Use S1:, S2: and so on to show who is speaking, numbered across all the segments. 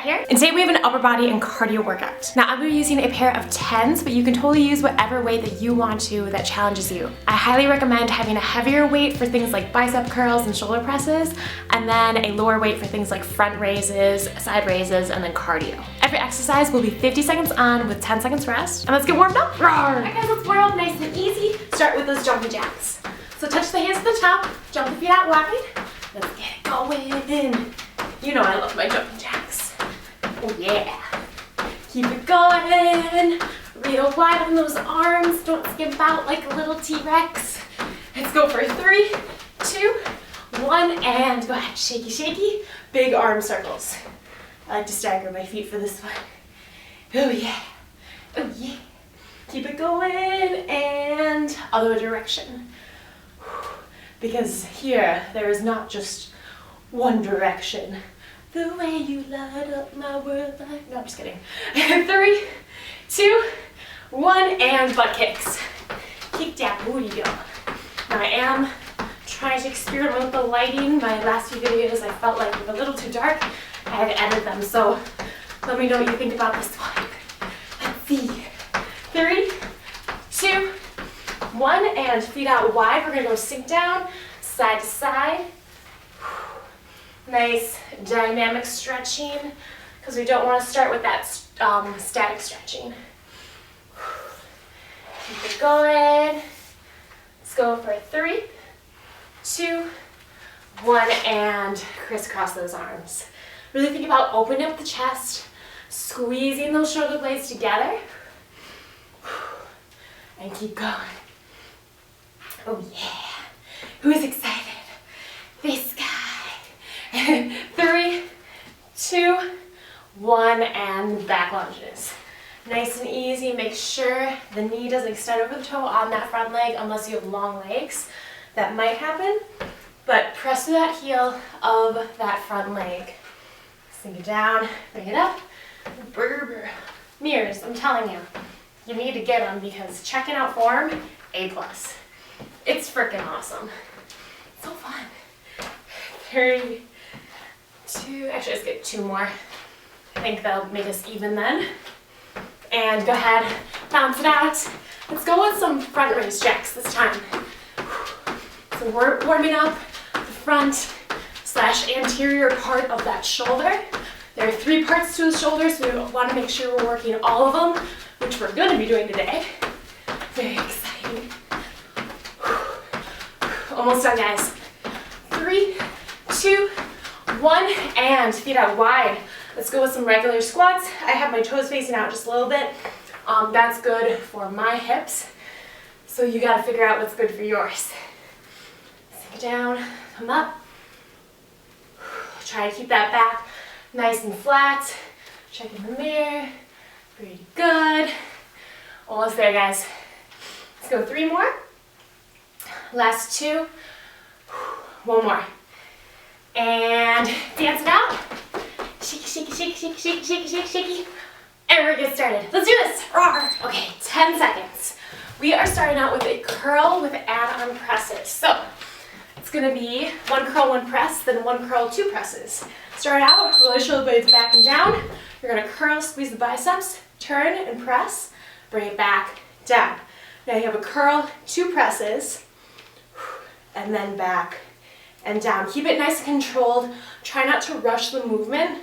S1: Kat here, and today we have an upper body and cardio workout. Now I'm going to be using a pair of 10s, but you can totally use whatever weight that you want to that challenges you. I highly recommend having a heavier weight for things like bicep curls and shoulder presses, and then a lower weight for things like front raises, side raises, and then cardio. Every exercise will be 50 seconds on with 10 seconds rest. And let's get warmed up. Alright guys, let's warm up nice and easy. Start with those jumping jacks. So touch the hands to the top, jump the feet out wide. Let's get it going. You know I love my jumping jacks. Oh yeah. Keep it going. Real wide on those arms. Don't skimp out like a little T-Rex. Let's go for 3, 2, 1, and go ahead. Shaky, shaky. Big arm circles. I like to stagger my feet for this one. Oh yeah. Oh yeah. Keep it going and other direction. Because here, there is not just one direction. The way you light up my world like... No, I'm just kidding. 3, 2, 1, and butt kicks. Kick that booty, go. Now I am trying to experiment with the lighting. My last few videos I felt like were a little too dark. I had to edit them, so let me know what you think about this one. Let's see. 3, 2, 1, and feet out wide. We're gonna go sink down, side to side. Nice dynamic stretching, because we don't want to start with that static stretching. Keep it going. Let's go for 3, 2, 1, and crisscross those arms. Really think about opening up the chest, squeezing those shoulder blades together, and keep going. Oh yeah. Who's excited? This guy. 3, 2, 1, and back lunges. Nice and easy. Make sure the knee doesn't extend over the toe on that front leg unless you have long legs. That might happen, but press through that heel of that front leg. Sink it down, bring it up. Brr. Mirrors, I'm telling you, you need to get them because checking out form, A+. It's freaking awesome. So fun. 3, 2, actually let's get 2 more. I think that'll make us even then. And go ahead, bounce it out. Let's go with some front raise jacks this time. So we're warming up the front / anterior part of that shoulder. There are 3 parts to the shoulder, so we want to make sure we're working all of them, which we're going to be doing today. Very exciting. Almost done, guys. 3, 2, 1, and feet out wide. Let's go with some regular squats. I have my toes facing out just a little bit. That's good for my hips. So you got to figure out what's good for yours. Sink down, come up. Try to keep that back nice and flat. Check in the mirror. Pretty good. Almost there, guys. Let's go 3 more. Last 2. 1 more. And dance it out. Shaky, shaky, shaky, shaky, shaky, shaky, shaky, shaky. And we're get started. Let's do this. RAWWRR. Okay, 10 seconds. We are starting out with a curl with add-on presses. So it's gonna be 1 curl, 1 press, then 1 curl, 2 presses. Start out, roll your shoulder blades back and down. You're gonna curl, squeeze the biceps, turn and press, bring it back down. Now you have a curl, 2 presses, and then back and down. Keep it nice and controlled. Try not to rush the movement.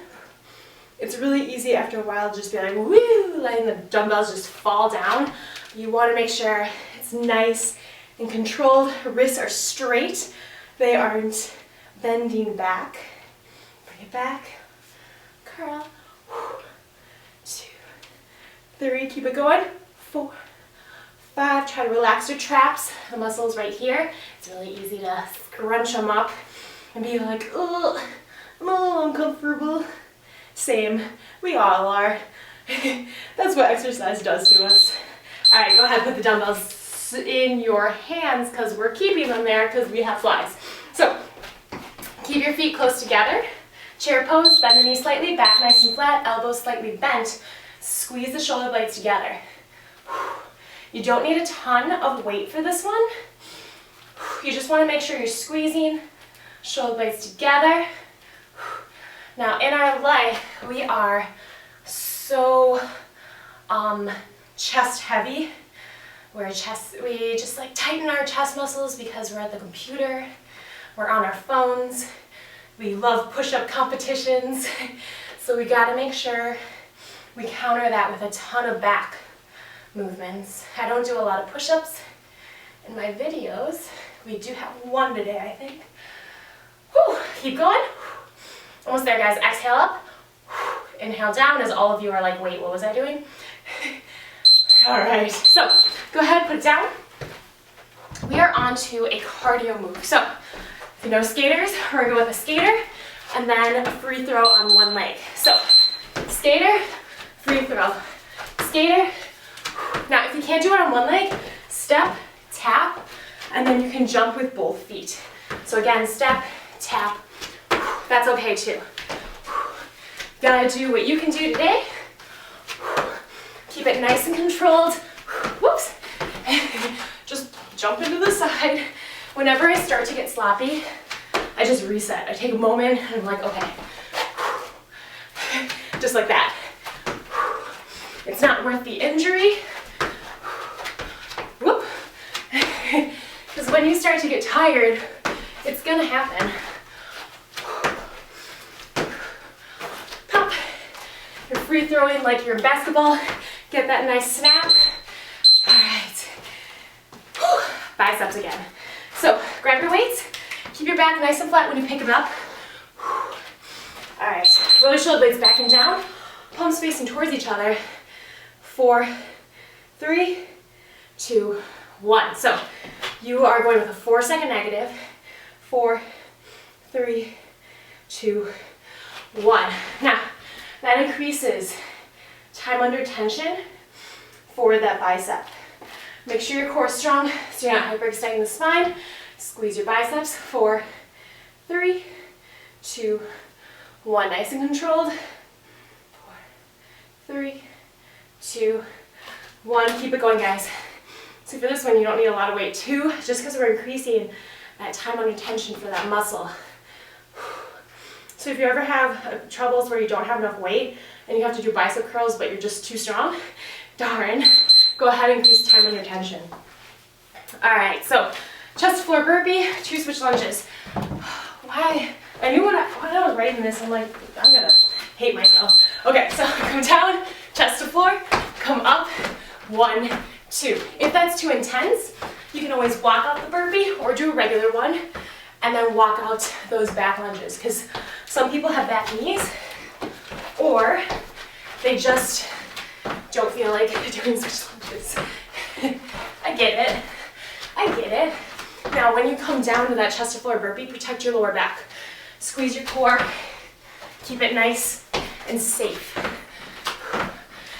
S1: It's really easy after a while to just be like, woo, letting the dumbbells just fall down. You want to make sure it's nice and controlled. Wrists are straight. They aren't bending back. Bring it back. Curl. 2, 3, keep it going. 4, 5, try to relax your traps, the muscles right here. It's really easy to scrunch them up and be like, oh, I'm a little uncomfortable. Same, we all are. That's what exercise does to us. All right, go ahead, put the dumbbells in your hands because we're keeping them there because we have flies. So, keep your feet close together. Chair pose, bend the knee slightly, back nice and flat, elbows slightly bent. Squeeze the shoulder blades together. You don't need a ton of weight for this one. You just want to make sure you're squeezing shoulder blades together. Now in our leg, we are so chest heavy. We just like tighten our chest muscles because we're at the computer, we're on our phones, we love push-up competitions, so we gotta make sure we counter that with a ton of back movements. I don't do a lot of push-ups in my videos. We do have one today, I think. Whew. Keep going. Almost there, guys. Exhale up. Inhale down as all of you are like, wait, what was I doing? All right, so go ahead, put it down. We are on to a cardio move. So if you know skaters, we're gonna go with a skater and then a free throw on one leg. So skater, free throw, skater. Now if you can't do it on one leg, step, tap, and then you can jump with both feet. So again, step, tap, that's okay too. Gotta do what you can do today. Keep it nice and controlled. Whoops. Just jump into the side. Whenever I start to get sloppy, I just reset. I take a moment and I'm like, okay. Just like that. It's not worth the injury. Whoop. Because when you start to get tired, it's gonna happen. Pop. You're free throwing like you're in basketball. Get that nice snap. All right. Whew. Biceps again. So grab your weights. Keep your back nice and flat when you pick them up. Whew. All right. Roll your shoulder blades back and down. Palms facing towards each other. 4, 3, 2, 1. So you are going with a 4-second negative. 4, 3, 2, 1. Now that increases time under tension for that bicep. Make sure your core is strong so you're not hyperextending the spine. Squeeze your biceps. 4, 3, 2, 1. Nice and controlled. 4, 3, 2, 1. Keep it going, guys. So for this one, you don't need a lot of weight too, just because we're increasing that time under tension for that muscle. So if you ever have troubles where you don't have enough weight and you have to do bicep curls but you're just too strong, darn, go ahead and increase time under tension. All right, so chest to floor burpee, 2 switch lunges. Why? I knew when I was writing this, I'm like, I'm gonna hate myself. Okay, so come down, chest to floor, come up, 1, 2. If that's too intense, you can always walk out the burpee or do a regular one and then walk out those back lunges, because some people have back knees or they just don't feel like doing switch lunges. I get it. I get it. Now when you come down to that chest to floor burpee, protect your lower back. Squeeze your core. Keep it nice and safe.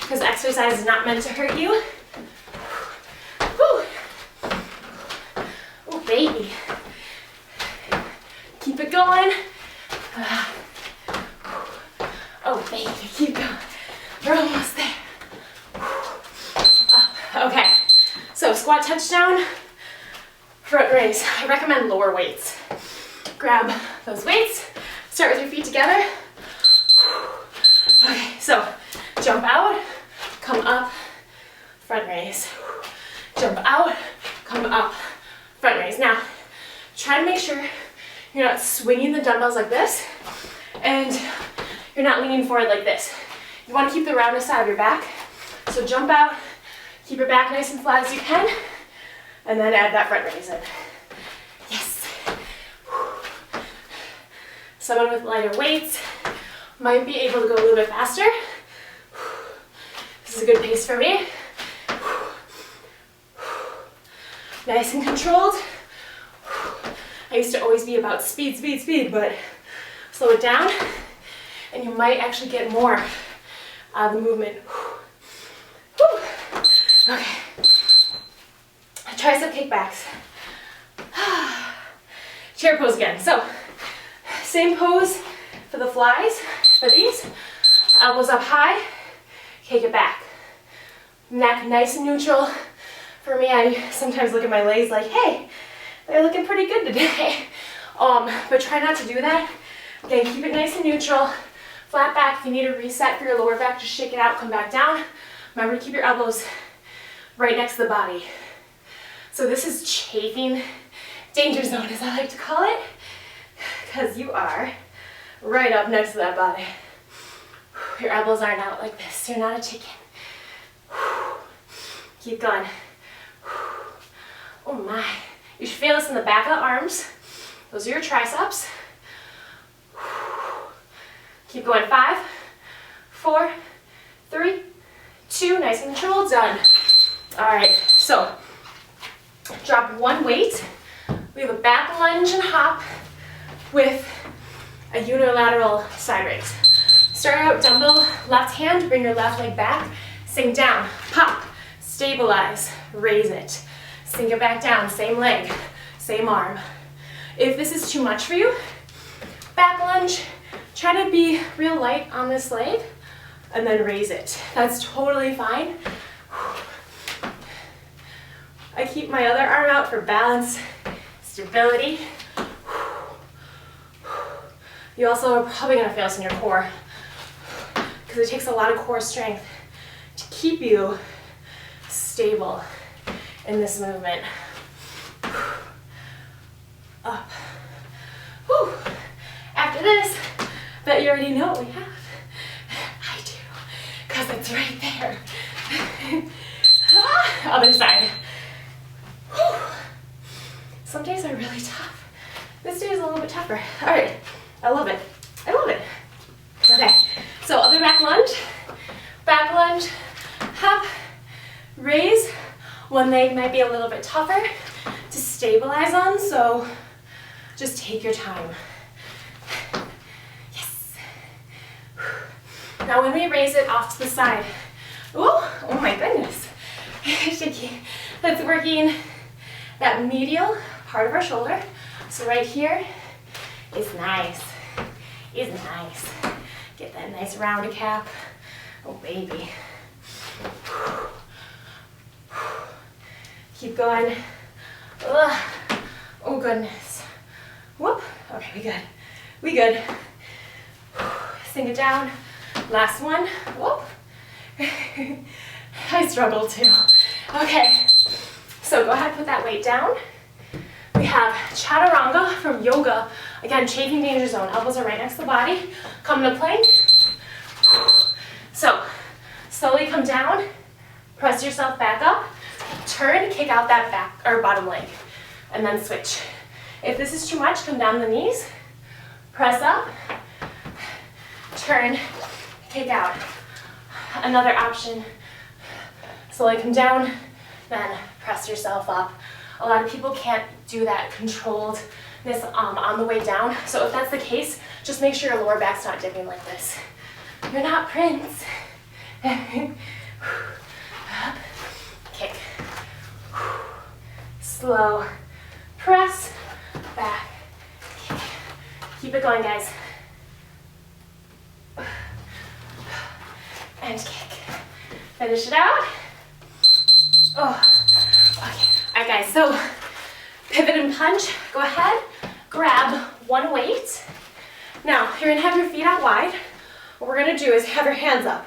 S1: Because exercise is not meant to hurt you. Whew. Oh, baby. Keep it going. Oh, baby, keep going. We're almost there. Okay, so squat touchdown, front raise. I recommend lower weights. Grab those weights, start with your feet together. Okay, so jump out, come up, front raise. Jump out, come up, front raise. Now, try to make sure you're not swinging the dumbbells like this and you're not leaning forward like this. You want to keep the roundness out of your back. So jump out, keep your back nice and flat as you can, and then add that front raise in. Yes. Someone with lighter weights might be able to go a little bit faster. This is a good pace for me. Nice and controlled. I used to always be about speed, speed, speed, but slow it down and you might actually get more out of the movement. Whew. Okay. Tricep kickbacks. Chair pose again. So, same pose for the flies, for these. Elbows up high, kick it back. Neck nice and neutral. For me, I sometimes look at my legs like, hey, they're looking pretty good today. But try not to do that. Again, keep it nice and neutral. Flat back. If you need a reset for your lower back, just shake it out, come back down. Remember to keep your elbows right next to the body. So this is chafing danger zone, as I like to call it, because you are right up next to that body. Your elbows aren't out like this. You're not a chicken. Keep going. Oh my. You should feel this in the back of the arms. Those are your triceps. Keep going. 5, 4, 3, 2. Nice and controlled. Done. All right. So drop one weight. We have a back lunge and hop with a unilateral side raise. Start out dumbbell left hand, bring your left leg back, sink down, pop, stabilize, raise it. Sink it back down, same leg, same arm. If this is too much for you, back lunge, try to be real light on this leg and then raise it. That's totally fine. I keep my other arm out for balance, stability. You also are probably gonna feel this in your core because it takes a lot of core strength to keep you stable in this movement. Up. Whew. After this, bet you already know what we have. I do, because it's right there. Other side. Whew. Some days are really tough. This day is a little bit tougher. All right, I love it. I love it. Okay, so other back lunge, hop, raise. One leg might be a little bit tougher to stabilize on, so just take your time. Yes. Now when we raise it off to the side, oh my goodness, shaky. That's working that medial part of our shoulder. So right here is nice, Get that nice rounded cap. Oh baby. Keep going. Ugh. Oh goodness. Whoop. Okay, we good. Sink it down. Last one. Whoop. I struggle too. Okay. So go ahead, put that weight down. We have Chaturanga from yoga. Again, chafing danger zone. Elbows are right next to the body. Come to plank. So slowly come down. Press yourself back up. Turn, kick out that back or bottom leg, and then switch. If this is too much, come down the knees. Press up. Turn, kick out. Another option. Slowly come down, then press yourself up. A lot of people can't do that controlledness on the way down. So if that's the case, just make sure your lower back's not dipping like this. You're not Prince. Up, kick. Slow. Press, back, kick. Keep it going, guys. And kick. Finish it out. Oh, okay. All right, guys, so pivot and punch. Go ahead, grab one weight. Now, you're gonna have your feet out wide. What we're gonna do is have your hands up.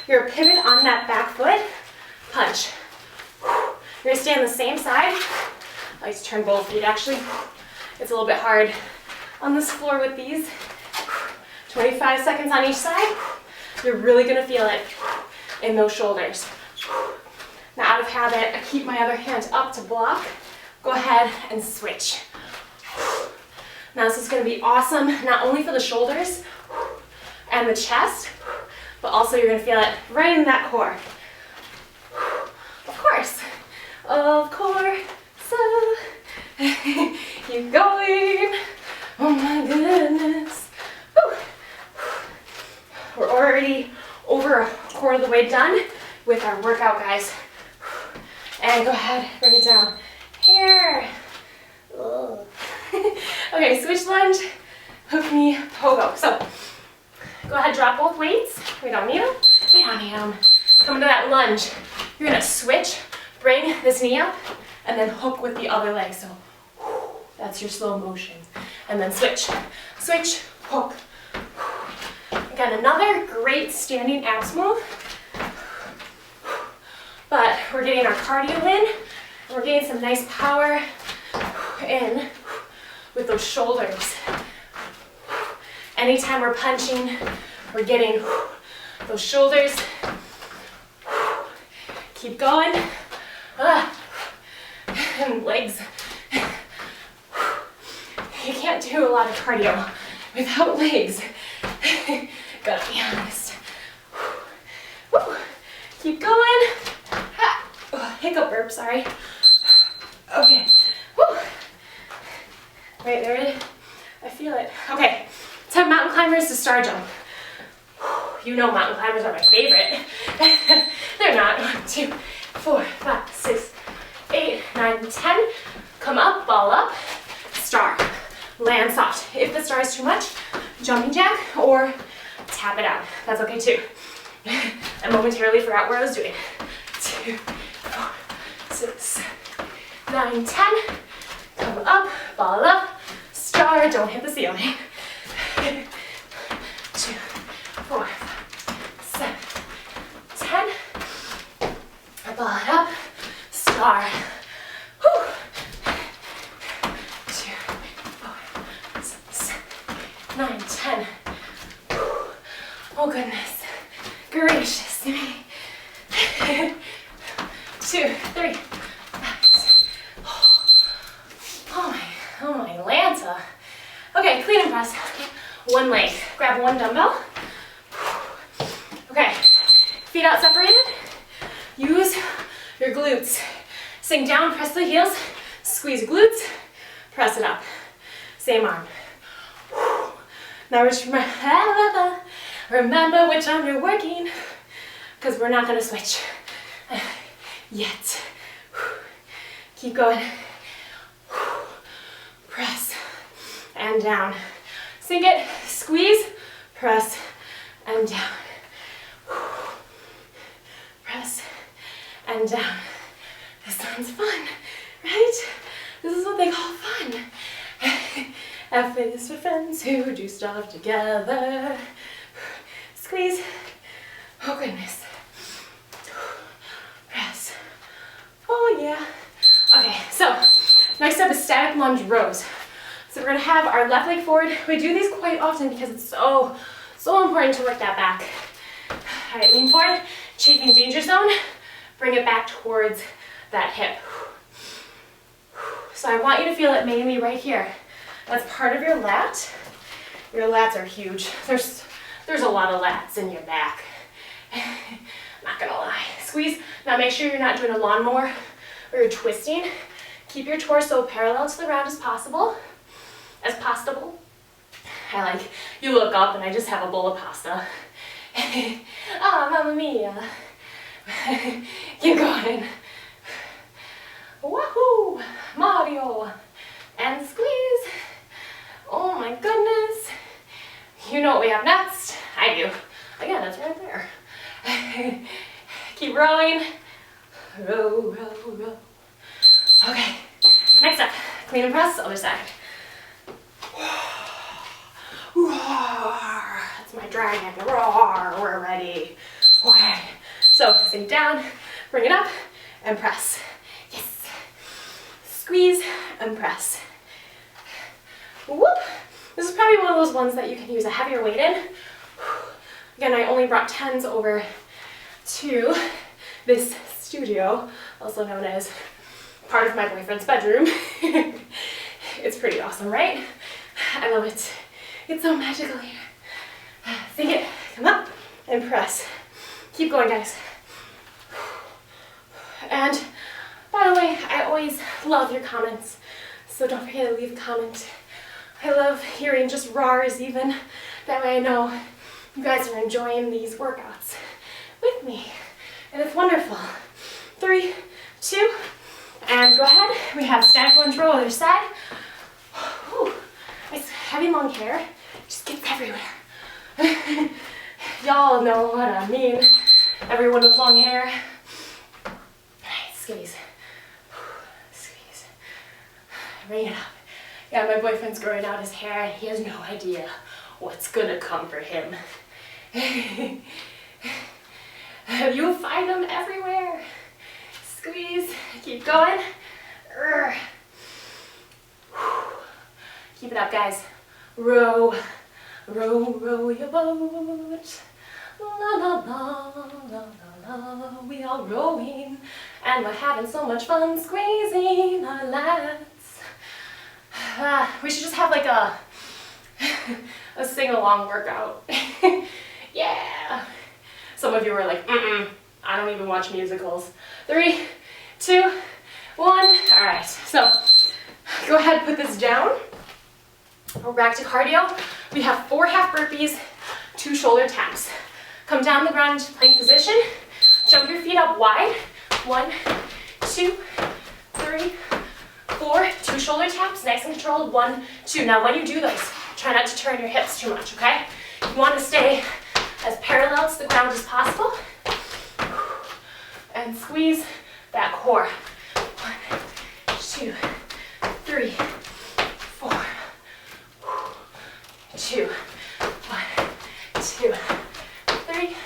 S1: You're gonna pivot on that back foot, punch. You're gonna stay on the same side. I like to turn both feet, actually. It's a little bit hard on this floor with these. 25 seconds on each side. You're really gonna feel it in those shoulders. Now, out of habit, I keep my other hand up to block. Go ahead and switch. Now, this is gonna be awesome, not only for the shoulders and the chest, but also you're gonna feel it right in that core. Of course. So, keep going. Oh my goodness. Whew. We're already over a quarter of the way done with our workout, guys. And go ahead, bring it down. Here. Okay, switch lunge, hook knee, pogo. So, go ahead, drop both weights. We don't need them. We don't need them. Come into that lunge. You're gonna switch, bring this knee up, and then hook with the other leg. So, that's your slow motion. And then switch, switch, hook. Again, another great standing abs move. But we're getting our cardio in, and we're getting some nice power in with those shoulders. Anytime we're punching, we're getting those shoulders. Keep going. And legs. You can't do a lot of cardio without legs. Gotta be honest. Keep going. Hiccup burp, sorry. Okay. Right there. I feel it. Okay. Let's have mountain climbers to star jump. You know mountain climbers are my favorite. They're not. 1, 2, 4, 5, 6, 8, 9, 10. Come up, ball up, star. Land soft. If the star is too much, jumping jack or tap it out. That's okay too. I momentarily forgot where I was doing. 2, 4, 6, 9, 10. Come up, ball up, star. Don't hit the ceiling. 2, 4, 5, 7, 10. Ball it up, star. 2, 4, 6, 9, 10. Oh goodness gracious me. 2, 3. Oh my Lanta. Okay, clean and press. One leg. Grab one dumbbell. Okay, feet out separated. Use your glutes. Sink down, press the heels, squeeze glutes, press it up. Same arm. Now just remember which arm you're working, because we're not going to switch yet. Keep going. Press and down. Sink it, squeeze, press and down. Press and down. This one's fun, right? This is what they call fun. F is for friends who do stuff together. Squeeze. Oh goodness. Press. Oh yeah. Okay, so next up is static lunge rows. So we're gonna have our left leg forward. We do these quite often because it's so important to work that back. All right, lean forward, chafing danger zone. Bring it back towards that hip. So I want you to feel it mainly right here. That's part of your lat. Your lats are huge. There's a lot of lats in your back. Not gonna lie. Squeeze. Now make sure you're not doing a lawnmower or you're twisting. Keep your torso parallel to the ground as possible. I like, you look up and I just have a bowl of pasta. Oh, mamma mia. Keep going. Woohoo! Mario. And squeeze. Oh my goodness. You know what we have next? I do. Again, that's right there. Keep rowing. Row, row, row. Okay, next up, clean and press, other side. That's my dragon. RAWWRR, we're ready. Okay, so sink down, bring it up, and press. Yes. Squeeze and press. Whoop. This is probably one of those ones that you can use a heavier weight in. Again, I only brought 10s over to this studio, also known as part of my boyfriend's bedroom. It's pretty awesome, right? I love it. It's so magical here. Sink it, come up, and press. Keep going, guys. And by the way, I always love your comments, so don't forget to leave a comment. I love hearing just RAWWRRs even. That way I know you guys are enjoying these workouts with me. And it's wonderful. 3, 2, and go ahead. We have static lunge row other side. Ooh, nice heavy long hair. Just gets everywhere. Y'all know what I mean. Everyone with long hair. Alright, squeeze. Squeeze. Bring it up. Yeah, my boyfriend's growing out his hair and he has no idea what's gonna come for him. You'll find them everywhere. Squeeze, keep going. Keep it up, guys. Row, row, row your boat. La la la, la la la. We are rowing, and we're having so much fun squeezing our lats. We should just have like a sing-along workout. Yeah. Some of you are like, I don't even watch musicals. 3, 2, 1. All right, so go ahead, put this down. We're back to cardio. We have 4 half burpees, 2 shoulder taps. Come down the ground into plank position. Jump your feet up wide. 1, 2, 3, 4. 2 shoulder taps, nice and controlled. 1, 2. Now when you do those, try not to turn your hips too much, okay? You want to stay as parallel to the ground as possible. And squeeze that core. 1, 2, 3, 4. 2, 1, 2, 3,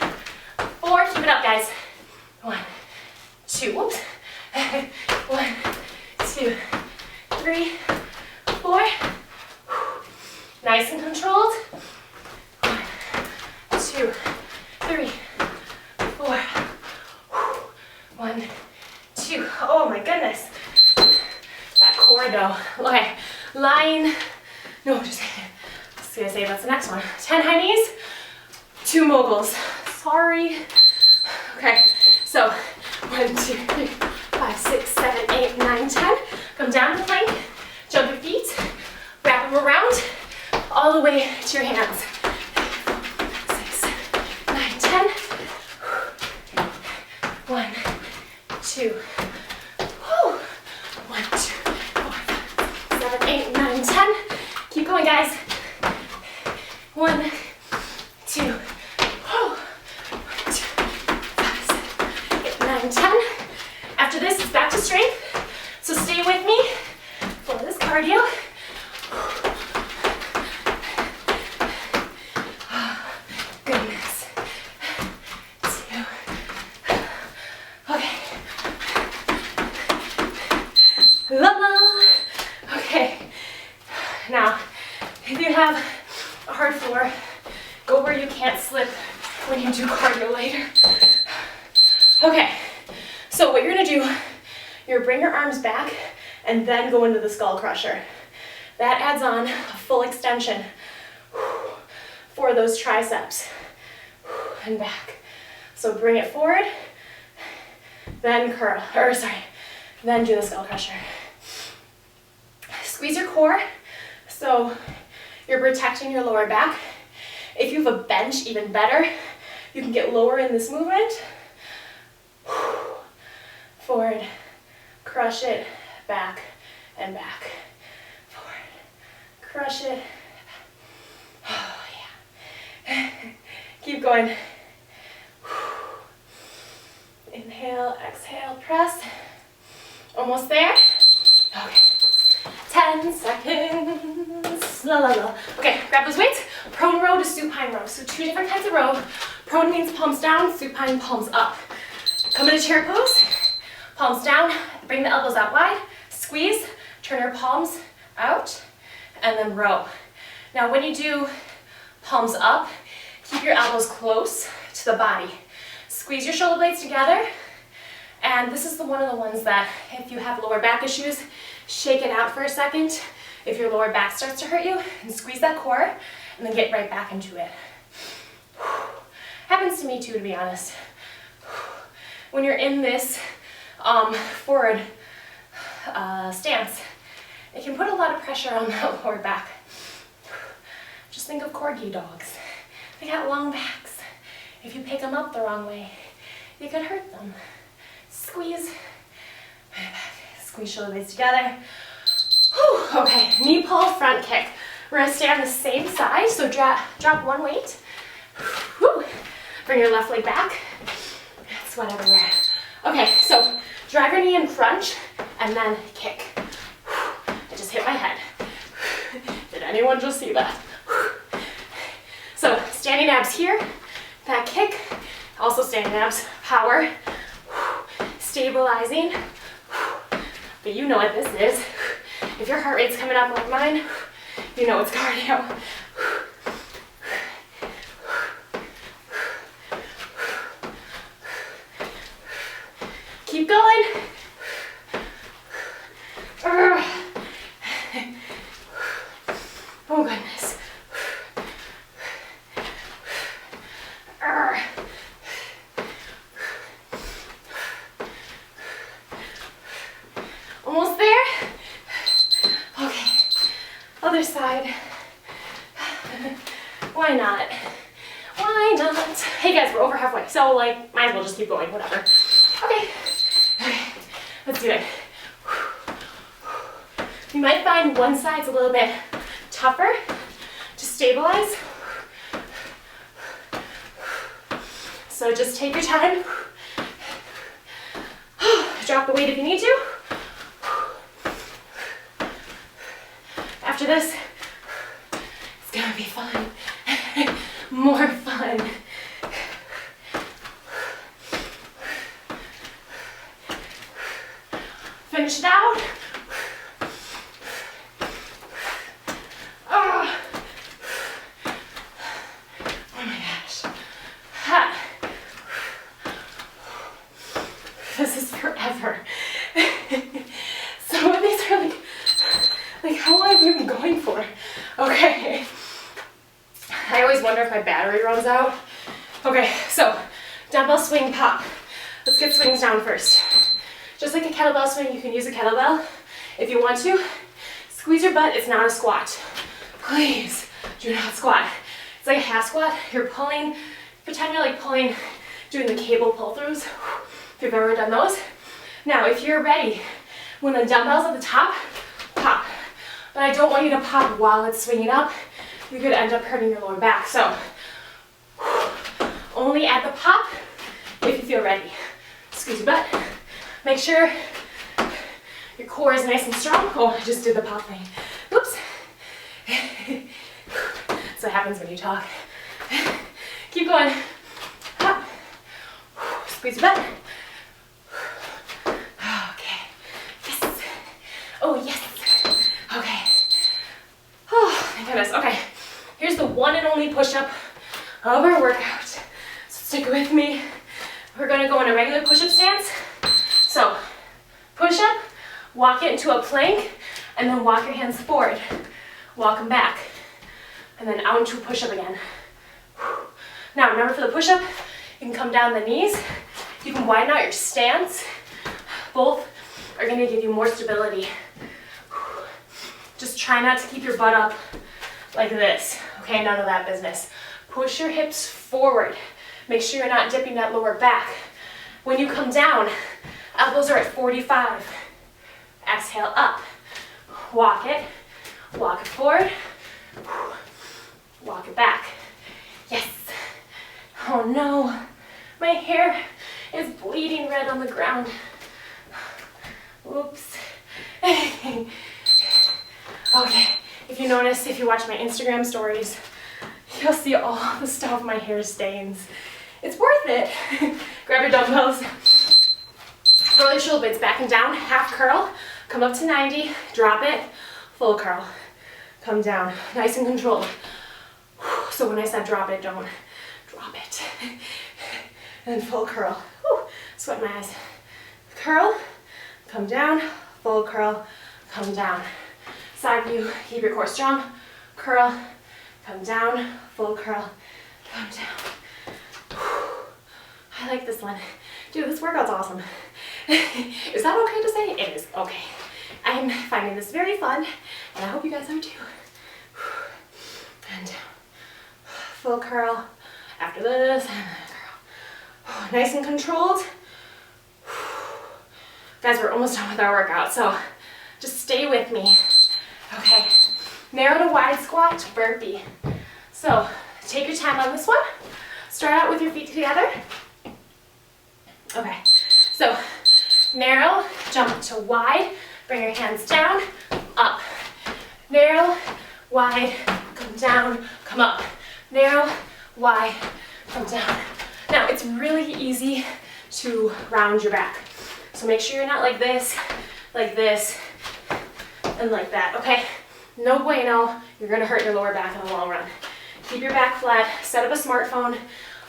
S1: 4. Keep it up, guys. 1, 2. Whoops. 1, 2, 3, 4. Nice and controlled. 1, 2, 3, 4. 1, 2. Oh my goodness. That core though. Okay. Lying. No, just gonna say that's the next one. 10 high knees, 2 moguls. Sorry. Okay. So 1, 2, 3, 5, 6, 7, 8, 9, 10. Come down to plank. Jump your feet. Wrap them around all the way to your hands. 6, 7, 9, 10. 1, 2. 1, 2, 4, 5, 7, 8, 9, 10. Keep going, guys. 1, 2. 1, 2, 5, 6, 8, 9, 10. After this, it's back to strength. So stay with me for this cardio. Goodness. 2. Okay. La la. Okay. Now, if you have a hard floor, go where you can't slip when you do cardio later. Okay. So what you're gonna do, you're gonna bring your arms back and then go into the skull crusher. That adds on a full extension for those triceps and back. So bring it forward, then curl, then do the skull crusher. Squeeze your core so you're protecting your lower back. If you have a bench, even better. You can get lower in this movement. Forward, crush it, back, and back. Forward, crush it. Oh, yeah. Keep going. Inhale, exhale, press. Almost there. Okay. 10 seconds. La la la. Okay, grab those weights. Prone row to supine row. So 2 different kinds of row. Prone means palms down, supine palms up. Come into chair pose. Palms down, bring the elbows out wide, squeeze, turn your palms out, and then row. Now when you do palms up, keep your elbows close to the body. Squeeze your shoulder blades together, and this is one of the ones that if you have lower back issues, shake it out for a second. If your lower back starts to hurt you, and squeeze that core, and then get right back into it. Happens to me too, to be honest. When you're in this forward stance, it can put a lot of pressure on that lower back. Just think of corgi dogs. They got long backs. If you pick them up the wrong way, you could hurt them. Squeeze, squeeze shoulder blades together. Whew. Okay, knee pull, front kick. We're gonna stay on the same side, so drop one weight. Whew. Bring your left leg back. Sweat everywhere. Okay, so drag your knee and crunch, and then kick. I just hit my head. Did anyone just see that? So standing abs here, that kick. Also standing abs, power, stabilizing. But you know what this is. If your heart rate's coming up like mine, you know it's cardio. Keep going. Oh goodness. Almost there. Okay. Other side. Why not? Why not? Hey guys, we're over halfway, so like, might as well just keep going, whatever. Okay. Okay. Let's do it. You might find one side's a little bit tougher to stabilize. So just take your time. Drop the weight if you need to. After this, it's gonna be fun. More fun. Finish it out. Oh my gosh. Ha. This is forever. Some of these are like how long have we been going for? Okay. I always wonder if my battery runs out. Okay, so dumbbell swing pop. Let's get swings down first. Just like a kettlebell swing, you can use a kettlebell if you want to. Squeeze your butt, it's not a squat. Please do not squat. It's like a half squat. You're pulling, pretend you're like pulling, doing the cable pull-throughs, if you've ever done those. Now, if you're ready, when the dumbbell's at the top, pop. But I don't want you to pop while it's swinging up. You could end up hurting your lower back. So, only at the pop if you feel ready. Squeeze your butt. Make sure your core is nice and strong. Oh, I just did the pop thing. Oops. That's what happens when you talk. Keep going. Up. Squeeze your butt. Okay. Yes. Oh, yes. Okay. Oh, my goodness. Okay. Here's the one and only push-up of our workout. So stick with me. We're going to go in a regular push-up stance. So, push-up, walk it into a plank, and then walk your hands forward. Walk them back. And then out into a push-up again. Now, remember for the push-up, you can come down the knees. You can widen out your stance. Both are going to give you more stability. Just try not to keep your butt up like this. Okay, none of that business. Push your hips forward. Make sure you're not dipping that lower back. When you come down, elbows are at 45. Exhale up. Walk it forward. Walk it back. Yes. Oh no, my hair is bleeding red on the ground. Oops. Okay, if you notice, if you watch my Instagram stories, you'll see all the stuff my hair stains. It's worth it. Grab your dumbbells. Throw your shoulder blades back and down, half curl. Come up to 90, drop it, full curl. Come down, nice and controlled. So when I said drop it, don't drop it. And full curl. Whew, sweat my eyes. Curl, come down, full curl, come down. Side view, keep your core strong. Curl, come down, full curl, come down. I like this one. Dude, this workout's awesome. Is that okay to say? It is. Okay. I'm finding this very fun, and I hope you guys are too. And down. Full curl. After this, and then curl. Nice and controlled. Guys, we're almost done with our workout, so just stay with me. Okay. Narrow to wide squat to burpee. So take your time on this one. Start out with your feet together. Okay. So narrow, jump to wide. Bring your hands down, up. Narrow, wide, come down, come up. Narrow, wide, come down. Now, it's really easy to round your back. So make sure you're not like this, and like that, okay? No bueno, you're gonna hurt your lower back in the long run. Keep your back flat, set up a smartphone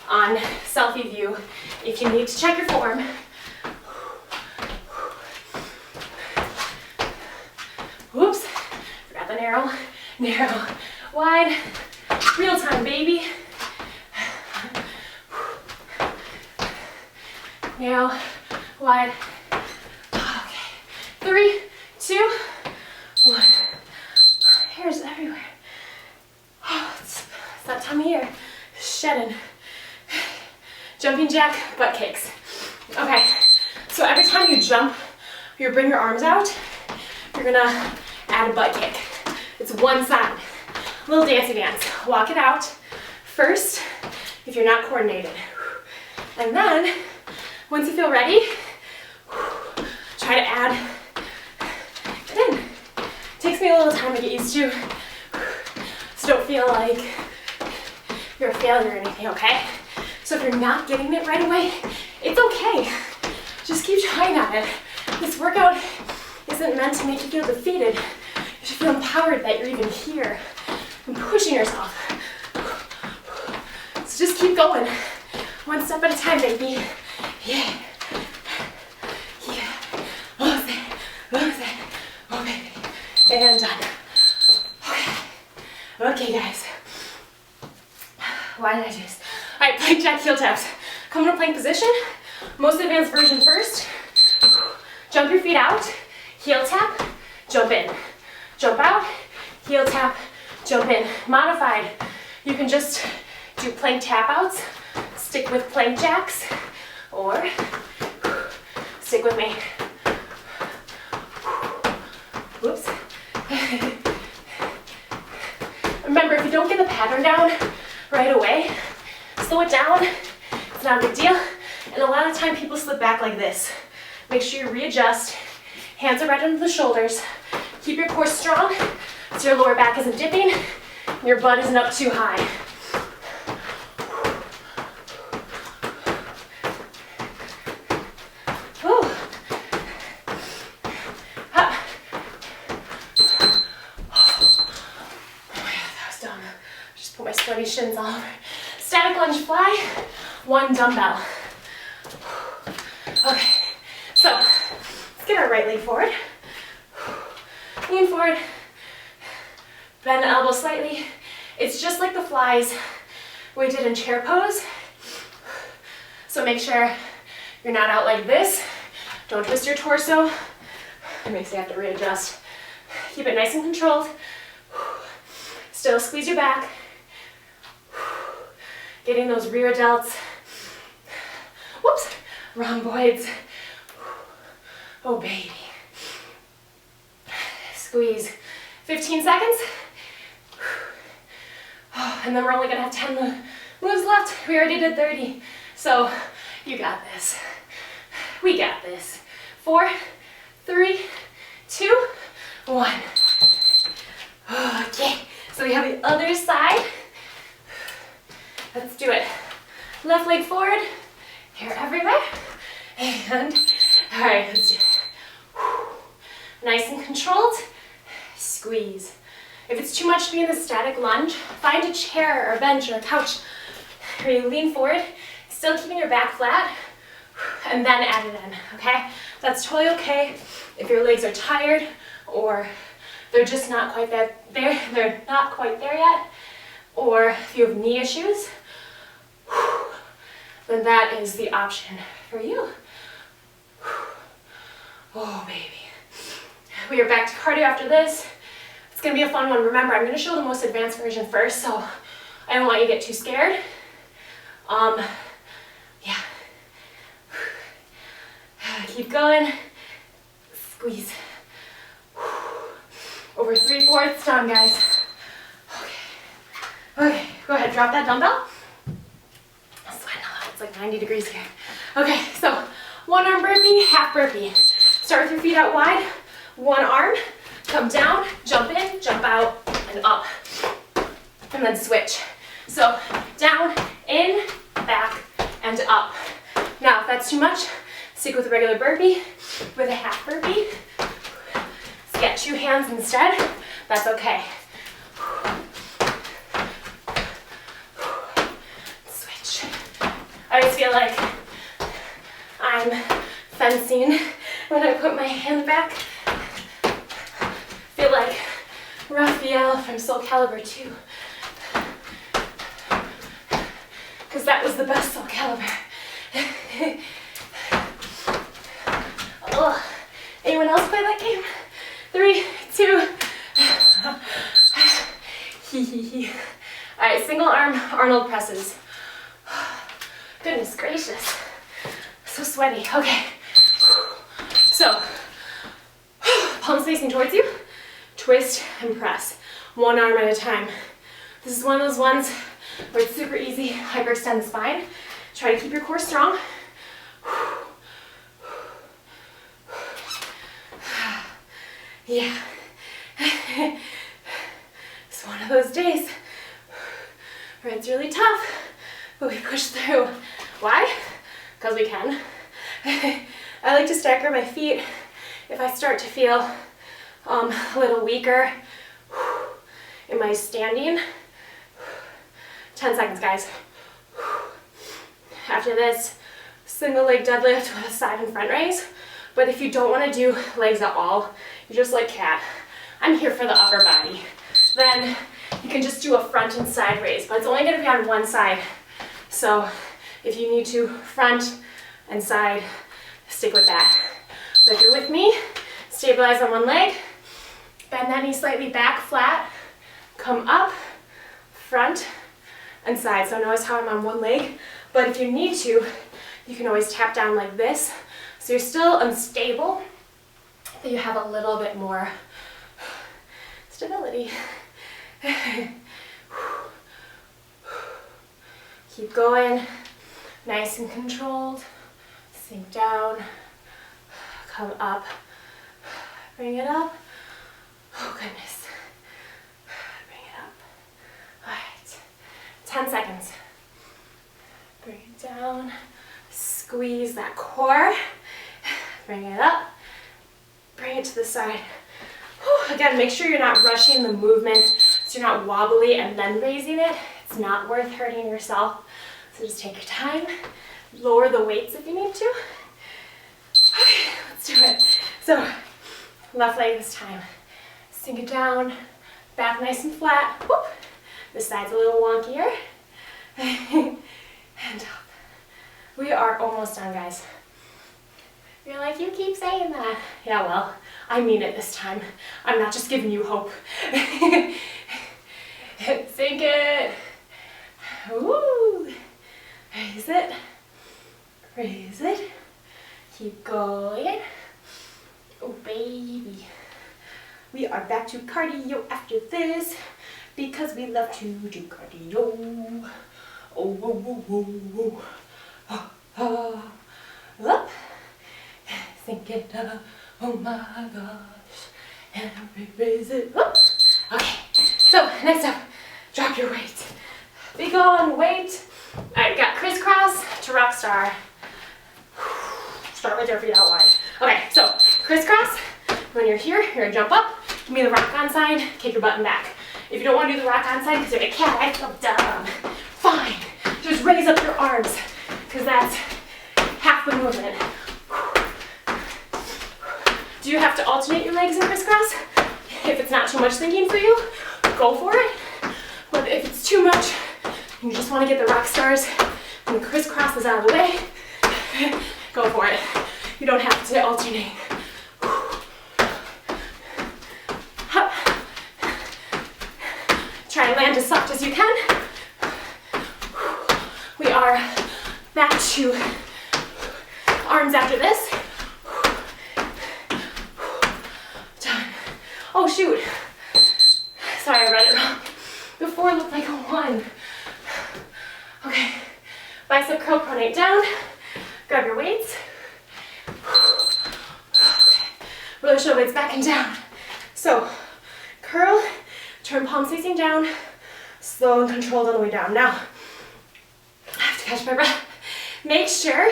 S1: on selfie view if you need to check your form. Whoops, forgot the narrow, wide, real time, baby. Narrow, wide. Okay, 3, 2, 1. Hairs everywhere. Oh, it's that time of year. Shedding. Jumping jack, butt kicks. Okay, so every time you jump, you bring your arms out, you're gonna add a butt kick. It's one side. Little dancey dance. Walk it out first if you're not coordinated. And then, once you feel ready, try to add it in. Takes me a little time to get used to, so don't feel like you're a failure or anything, okay? So if you're not getting it right away, it's okay. Just keep trying at it. This workout isn't meant to make you feel defeated. You should feel empowered that you're even here and pushing yourself. So just keep going. One step at a time, baby. Yeah. Yeah. Oh, baby. And done. Okay. Okay, guys. Why did I do this? All right, plank jack, heel taps. Come to plank position. Most advanced version first. Jump your feet out. Heel tap, jump in. Jump out, heel tap, jump in. Modified. You can just do plank tap outs, stick with plank jacks, or stick with me. Whoops. Remember, if you don't get the pattern down right away, slow it down. It's not a big deal. And a lot of time people slip back like this. Make sure you readjust. Hands are right under the shoulders. Keep your core strong so your lower back isn't dipping and your butt isn't up too high. Woo. Up. Oh yeah, that was dumb. Just put my sweaty shins all over. Static lunge fly, 1 dumbbell. Okay, so let's get our right leg forward. Lean forward, bend the elbow slightly. It's just like the flies we did in chair pose. So make sure you're not out like this. Don't twist your torso. It makes you have to readjust. Keep it nice and controlled. Still squeeze your back. Getting those rear delts. Whoops, rhomboids. Oh baby. Squeeze. 15 seconds. And then we're only gonna have 10 moves left. We already did 30. So you got this. We got this. 4, 3, 2, 1. Okay, so we have the other side. Let's do it. Left leg forward, hair everywhere. And, all right, let's do it. Nice and controlled. Squeeze. If it's too much to be in the static lunge, find a chair or a bench or a couch where you lean forward, still keeping your back flat, and then add it in, okay? That's totally okay if your legs are tired or they're just not quite there, they're not quite there yet, or if you have knee issues, then that is the option for you. Oh, baby. We are back to cardio after this. It's gonna be a fun one. Remember, I'm gonna show the most advanced version first, so I don't want you to get too scared. Yeah. Keep going. Squeeze. Over 3/4 done, guys. Okay, go ahead, drop that dumbbell. I'm sweating a lot, it's like 90 degrees here. Okay, so 1 arm burpee, half burpee. Start with your feet out wide, 1 arm, come down, jump in, jump out, and up. And then switch. So down, in, back, and up. Now, if that's too much, stick with a regular burpee, with a half burpee. So get 2 hands instead, that's okay. Switch. I always feel like I'm fencing when I put my hand back. Feel like Raphael from Soul Calibur 2. Because that was the best Soul Calibur. Oh, anyone else play that game? 3, 2. Alright, single arm Arnold presses. Goodness gracious. So sweaty. Okay. So, palms facing towards you. Twist and press. 1 arm at a time. This is one of those ones where it's super easy. Hyperextend the spine. Try to keep your core strong. Yeah. It's one of those days where it's really tough, but we push through. Why? Because we can. I like to stagger my feet if I start to feel a little weaker in my standing. 10 seconds, guys. After this, single leg deadlift with a side and front raise. But if you don't want to do legs at all, you're just like cat. I'm here for the upper body. Then you can just do a front and side raise, but it's only going to be on one side. So if you need to front and side, stick with that. But if you're with me, stabilize on one leg, bend that knee slightly back, flat, come up, front and side. So notice how I'm on one leg, but if you need to, you can always tap down like this. So you're still unstable, but you have a little bit more stability. Keep going, nice and controlled. Sink down, come up, bring it up. Oh goodness, bring it up. All right, 10 seconds. Bring it down, squeeze that core, bring it up, bring it to the side. Whew. Again, make sure you're not rushing the movement so you're not wobbly and then raising it. It's not worth hurting yourself. So just take your time, lower the weights if you need to. Okay, let's do it. So, left leg this time. Sink it down, back nice and flat. Whoop. This side's a little wonkier. And up. We are almost done, guys. You're like, you keep saying that. Yeah, well, I mean it this time. I'm not just giving you hope. Sink it. Woo. Raise it. Raise it. Keep going. Oh, baby. We are back to cardio after this because we love to do cardio. Oh, whoa, whoa, whoa, whoa. Oh, oh. Up. Sink it up. Oh my gosh. And raise it up. Okay. So, next up, drop your weight. Big on weight. Alright, got crisscross to rock star. Start with your feet out wide. Okay, so crisscross. When you're here, you're gonna jump up. Give me the rock on side. Kick your button back. If you don't want to do the rock on side because you're a cat, I feel dumb. Fine. Just raise up your arms because that's half the movement. Do you have to alternate your legs in crisscross? If it's not too much thinking for you, go for it. But if it's too much, you just want to get the rock stars and the crisscross is out of the way, go for it. You don't have to alternate. Try and land as soft as you can. We are back to arms after this. Done. Oh shoot. Sorry, I read it wrong. The 4 looked like a 1. Okay. Bicep curl, pronate down. Grab your weights. Okay. Roll your shoulder blades back and down. So, curl, turn palms facing down, slow and controlled on the way down. Now, after catch my breath. Make sure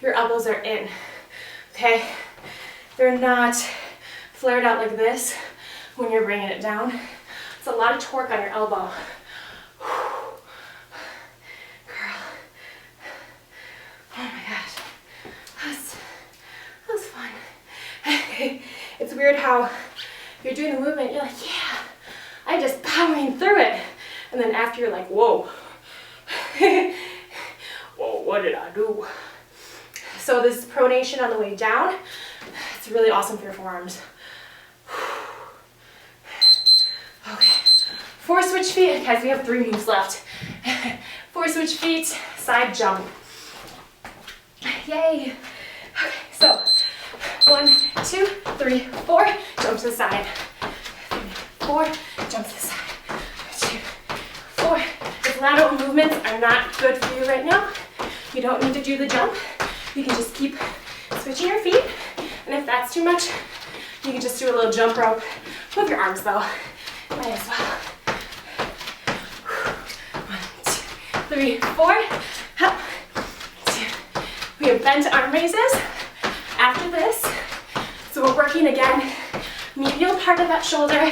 S1: your elbows are in, okay? They're not flared out like this when you're bringing it down. It's a lot of torque on your elbow. Girl. Oh my gosh. That was fun. It's weird how you're doing the movement, you're like, yeah, I'm just powering through it. And then after you're like, whoa. Whoa, what did I do? So this pronation on the way down, it's really awesome for your forearms. Okay, 4 switch feet. Guys, we have 3 moves left. 4 switch feet, side jump. Yay. Okay, so 1, 2, 3, 4, jump to the side. 3, 4, jump to the side. 2, 4. If lateral movements are not good for you right now, you don't need to do the jump. You can just keep switching your feet. And if that's too much, you can just do a little jump rope. Move your arms though. Might as well. 1, 2, 3, 4. Up. 2. We have bent arm raises. After this, so we're working again, medial part of that shoulder,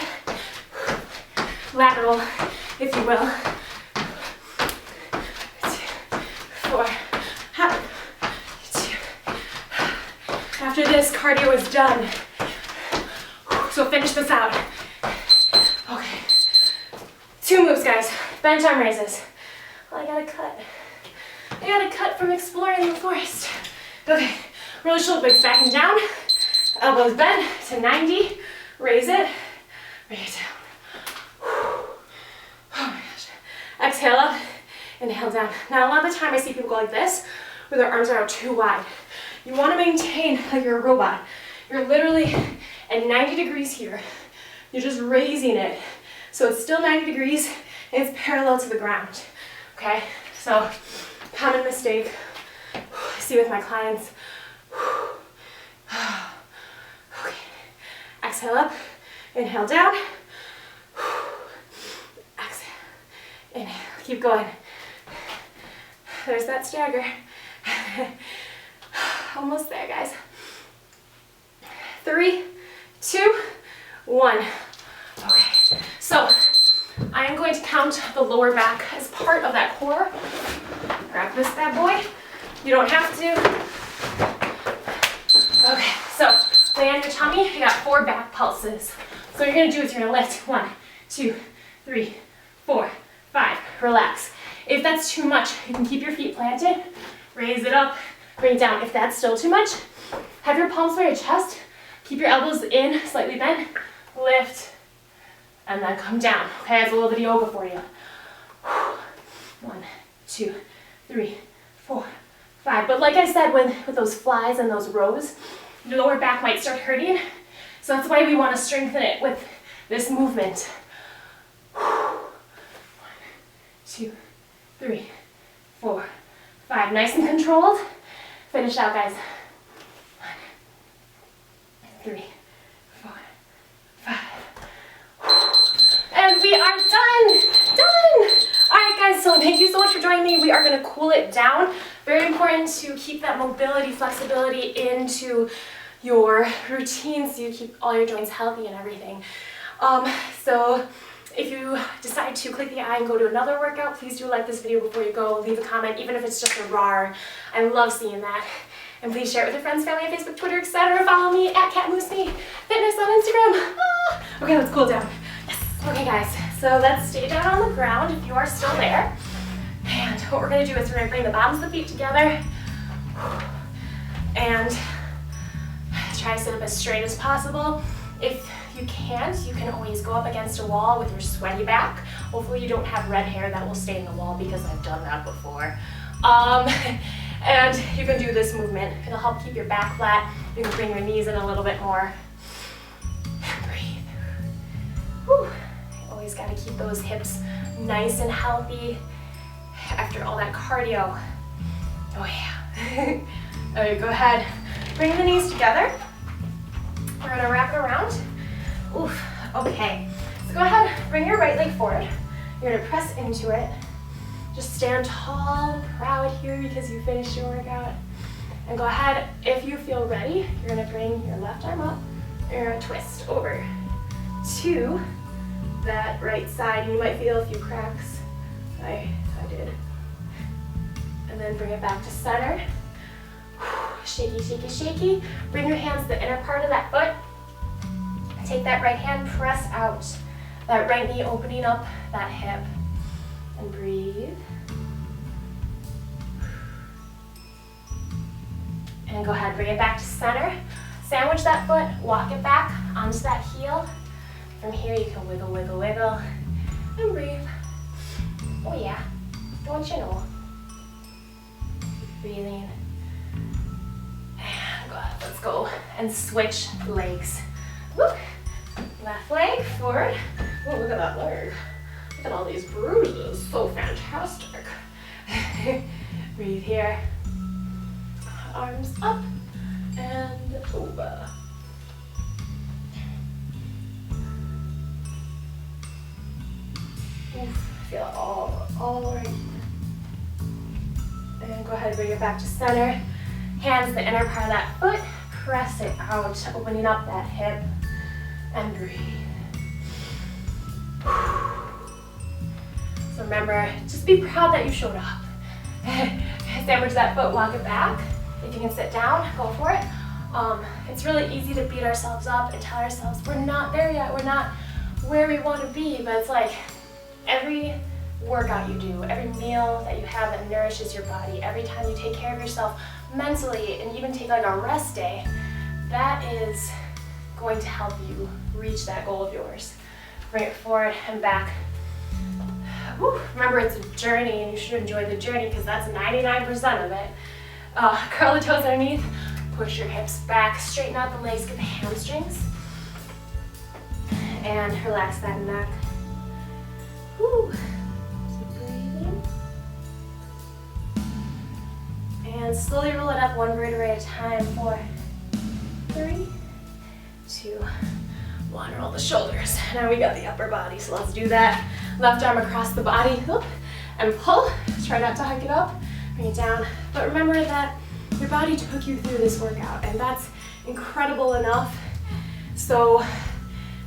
S1: lateral, if you will. 2, 4. Up. 2. After this, cardio is done. So finish this out. Okay. 2 moves, guys. Bent arm raises. Well, I gotta cut from exploring the forest. Okay. Roll the shoulder blades back and down. Elbows bent to 90. Raise it. Bring it down. Oh my gosh. Exhale up. Inhale down. Now a lot of the time I see people go like this, where their arms are out too wide. You want to maintain like you're a robot. You're literally at 90 degrees here. You're just raising it. So it's still 90 degrees and it's parallel to the ground. Okay? So, common mistake I see with my clients. Okay. Exhale up. Inhale down. Exhale. Inhale. Keep going. There's that stagger. Almost there, guys. 3, 2, 1. Okay, so I am going to count the lower back as part of that core. Grab this bad boy. You don't have to. Okay, so lay on your tummy. You got 4 back pulses. So what you're going to do is you're going to lift 1, 2, 3, 4, 5. Relax. If that's too much, you can keep your feet planted. Raise it up. Bring it down. If that's still too much, have your palms by your chest. Keep your elbows in, slightly bent. Lift. And then come down. Okay, it's a little bit of yoga for you. 1, 2, 3, 4, 5. But like I said, with those flies and those rows, your lower back might start hurting. So that's why we want to strengthen it with this movement. 1, 2, 3, 4, 5. Nice and controlled. Finish out, guys. 1, 3, 4, 5. And we are done. All right, guys, so thank you so much for joining me. We are going to cool it down. Very important to keep that mobility, flexibility into your routine so you keep all your joints healthy and everything. So if you decide to click the eye and go to another workout, please do like this video before you go. Leave a comment, even if it's just a RAWWRR. I love seeing that. And please share it with your friends, family, on Facebook, Twitter, etc. Follow me at CatMoosey Fitness on Instagram. Okay, let's cool down. Yes. Okay, guys, so let's stay down on the ground if you are still there. And what we're going to do is we're going to bring the bottoms of the feet together and try to sit up as straight as possible. If you can't, you can always go up against a wall with your sweaty back. Hopefully you don't have red hair that will stay in the wall because I've done that before. And you can do this movement. It'll help keep your back flat. You can bring your knees in a little bit more. Breathe. Whew. Always got to keep those hips nice and healthy after all that cardio. Oh yeah. All right, go ahead. Bring the knees together. We're gonna wrap it around. Oof, okay. So go ahead, bring your right leg forward. You're gonna press into it. Just stand tall and proud here because you finished your workout. And go ahead, if you feel ready, you're gonna bring your left arm up. You're gonna twist over to that right side. You might feel a few cracks. I did. And then bring it back to center. Shaky, shaky, shaky. Bring your hands to the inner part of that foot. Take that right hand, press out. That right knee opening up that hip. And breathe. And go ahead, bring it back to center. Sandwich that foot, walk it back onto that heel. From here you can wiggle, wiggle, wiggle, and breathe. Oh yeah, don't you know? Breathing. And go ahead, let's go and switch legs. Look, left leg forward. Oh, look at that leg. Look at all these bruises, so fantastic. Breathe here. Arms up and over. Oof, feel it all right. And go ahead, bring it back to center. Hands to the inner part of that foot. Press it out, opening up that hip. And breathe. So remember, just be proud that you showed up. Sandwich that foot, walk it back. If you can sit down, go for it. It's really easy to beat ourselves up and tell ourselves we're not there yet, we're not where we want to be, but it's like every workout you do, every meal that you have that nourishes your body, every time you take care of yourself mentally and even take like a rest day, that is going to help you reach that goal of yours. Bring it forward and back. Whew. Remember, it's a journey and you should enjoy the journey because that's 99% of it. Curl the toes underneath, push your hips back, straighten out the legs, get the hamstrings, and relax that neck. Whew. Keep breathing. And slowly roll it up one vertebrae at a time. 4, 3, 2, 1. Roll the shoulders. Now we got the upper body, so let's do that. Left arm across the body, and pull. Try not to hike it up. Bring it down. But remember that your body took you through this workout, and that's incredible enough. So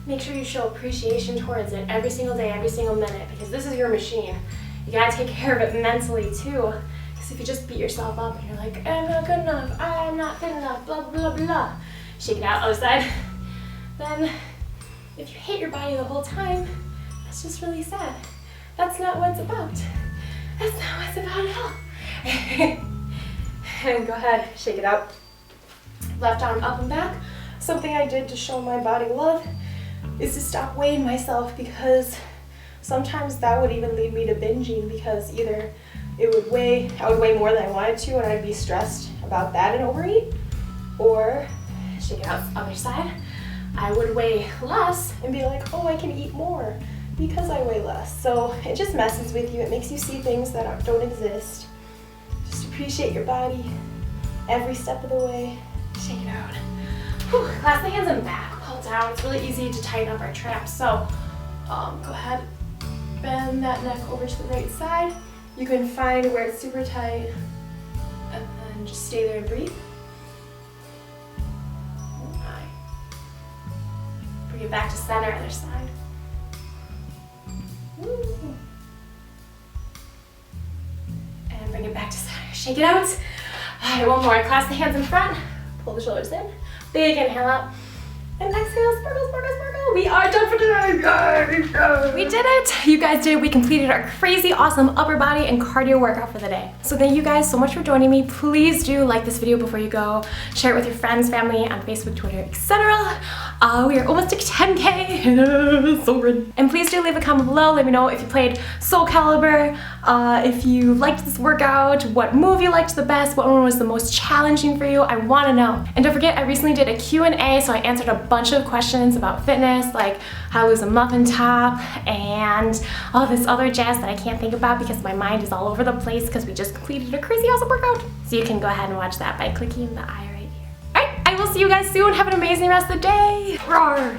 S1: make sure you show appreciation towards it every single day, every single minute, because this is your machine. You gotta take care of it mentally too. Because if you just beat yourself up and you're like, I'm not good enough, I'm not good enough, blah, blah, blah, shake it out, other side, then if you hate your body the whole time, that's just really sad. That's not what it's about. That's not what it's about at all. And go ahead, shake it out. Left arm up and back. Something I did to show my body love is to stop weighing myself, because sometimes that would even lead me to binging, because either I would weigh more than I wanted to and I'd be stressed about that and overeat, or shake it out other side, I would weigh less and be like, oh, I can eat more because I weigh less. So it just messes with you. It makes you see things that don't exist. Just appreciate your body every step of the way. Shake it out. Whew. Clasp the hands in back, pull down. It's really easy to tighten up our traps. So go ahead, bend that neck over to the right side. You can find where it's super tight and then just stay there and breathe. Bring it back to center, other side. Woo. And bring it back to center. Shake it out. All right, one more. Clasp the hands in front. Pull the shoulders in. Big inhale up. And exhale, sparkle, sparkle, sparkle. We are done for today. Yay! We did it. You guys did. We completed our crazy awesome upper body and cardio workout for the day. So thank you guys so much for joining me. Please do like this video before you go. Share it with your friends, family, on Facebook, Twitter, etc. We are almost to 10K. So good. And please do leave a comment below. Let me know if you played Soul Calibur, if you liked this workout, what move you liked the best, what one was the most challenging for you. I want to know. And don't forget, I recently did a Q&A, so I answered a bunch of questions about fitness, like how to lose a muffin top and all this other jazz that I can't think about because my mind is all over the place because we just completed a crazy awesome workout. So you can go ahead and watch that by clicking the I right here. All right, I will see you guys soon. Have an amazing rest of the day. RAWWRR.